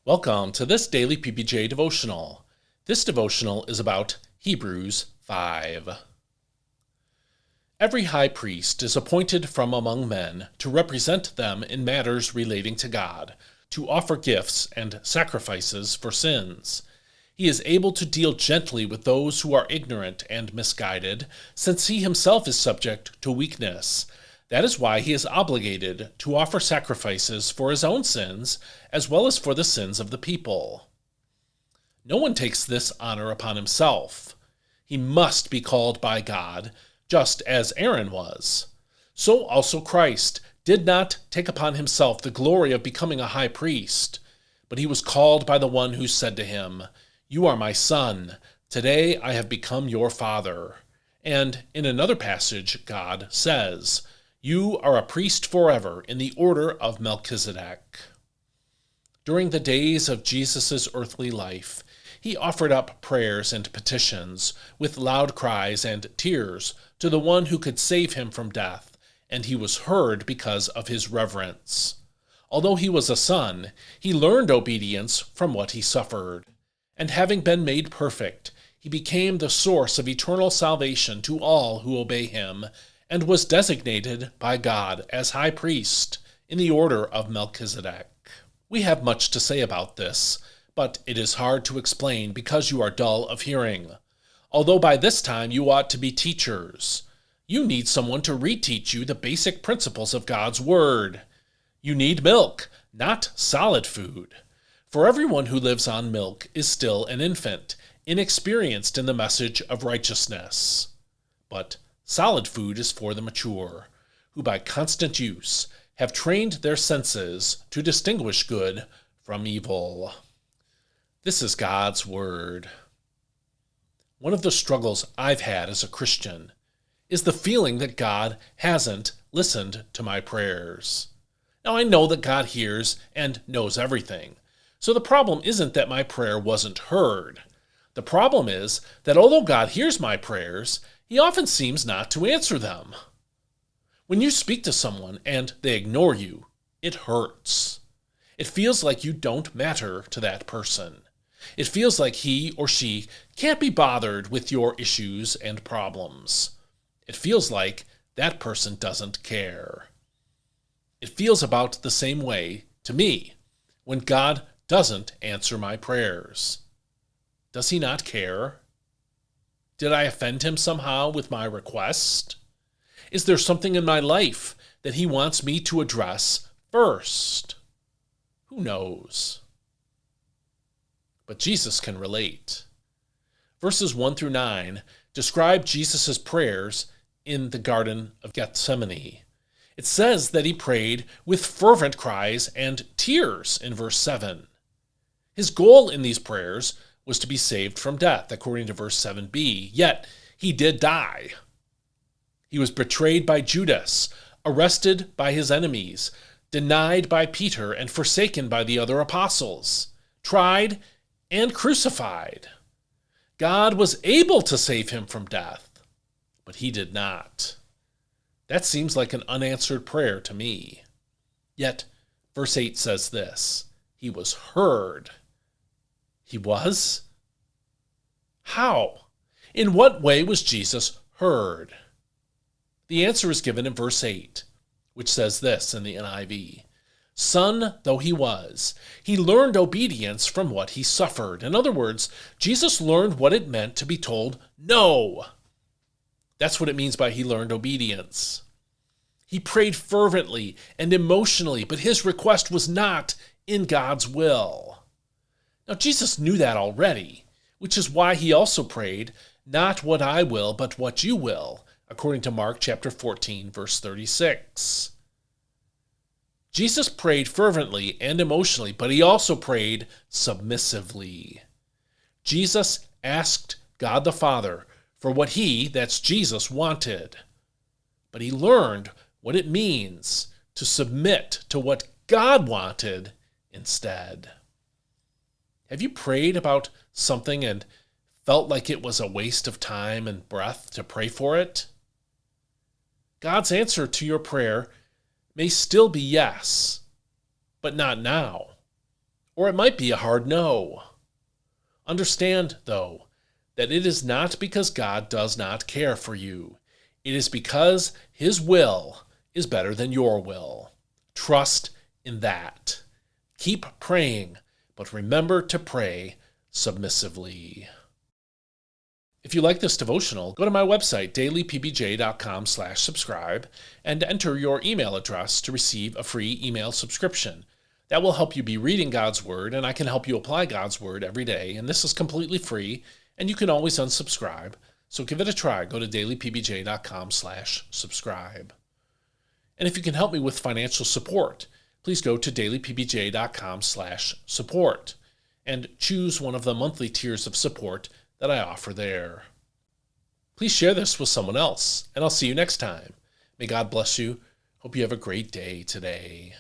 Welcome to this daily PBJ devotional. This devotional is about Hebrews 5. Every high priest is appointed from among men to represent them in matters relating to God, to offer gifts and sacrifices for sins. He is able to deal gently with those who are ignorant and misguided, since he himself is subject to weakness. That is why he is obligated to offer sacrifices for his own sins, as well as for the sins of the people. No one takes this honor upon himself. He must be called by God, just as Aaron was. So also Christ did not take upon himself the glory of becoming a high priest, but he was called by the one who said to him, "You are my son. Today I have become your father." And in another passage, God says, "You are a priest forever in the order of Melchizedek." During the days of Jesus' earthly life, he offered up prayers and petitions with loud cries and tears to the one who could save him from death, and he was heard because of his reverence. Although he was a son, he learned obedience from what he suffered. And having been made perfect, he became the source of eternal salvation to all who obey him, and was designated by God as high priest in the order of Melchizedek. We have much to say about this, but it is hard to explain because you are dull of hearing. Although by this time you ought to be teachers, you need someone to reteach you the basic principles of God's Word. You need milk, not solid food. For everyone who lives on milk is still an infant, inexperienced in the message of righteousness. But solid food is for the mature, who by constant use have trained their senses to distinguish good from evil. This is God's Word. One of the struggles I've had as a Christian is the feeling that God hasn't listened to my prayers. Now I know that God hears and knows everything, so the problem isn't that my prayer wasn't heard. The problem is that although God hears my prayers, he often seems not to answer them. When you speak to someone and they ignore you, it hurts. It feels like you don't matter to that person. It feels like he or she can't be bothered with your issues and problems. It feels like that person doesn't care. It feels about the same way to me when God doesn't answer my prayers. Does he not care? Did I offend him somehow with my request? Is there something in my life that he wants me to address first? Who knows? But Jesus can relate. Verses 1 through 9 describe Jesus' prayers in the Garden of Gethsemane. It says that he prayed with fervent cries and tears in verse 7. His goal in these prayers was to be saved from death, according to verse 7b, yet he did die. He was betrayed by Judas, arrested by his enemies, denied by Peter, and forsaken by the other apostles, tried and crucified. God was able to save him from death, but he did not. That seems like an unanswered prayer to me. Yet, verse 8 says this, he was heard. He was? How? In what way was Jesus heard? The answer is given in verse 8, which says this in the NIV. Son though he was, he learned obedience from what he suffered. In other words, Jesus learned what it meant to be told no. That's what it means by he learned obedience. He prayed fervently and emotionally, but his request was not in God's will. Now, Jesus knew that already, which is why he also prayed, "Not what I will, but what you will," according to Mark chapter 14, verse 36. Jesus prayed fervently and emotionally, but he also prayed submissively. Jesus asked God the Father for what that's Jesus, wanted. But he learned what it means to submit to what God wanted instead. Have you prayed about something and felt like it was a waste of time and breath to pray for it? God's answer to your prayer may still be yes, but not now. or it might be a hard no. Understand, though, that it is not because God does not care for you. It is because His will is better than your will. Trust in that. Keep praying, but remember to pray submissively. If you like this devotional, go to my website, dailypbj.com/subscribe, and enter your email address to receive a free email subscription. That will help you be reading God's Word, and I can help you apply God's Word every day, and this is completely free, and you can always unsubscribe. So give it a try. Go to dailypbj.com/subscribe. And if you can help me with financial support, please go to dailypbj.com/support and choose one of the monthly tiers of support that I offer there. Please share this with someone else, and I'll see you next time. May God bless you. Hope you have a great day today.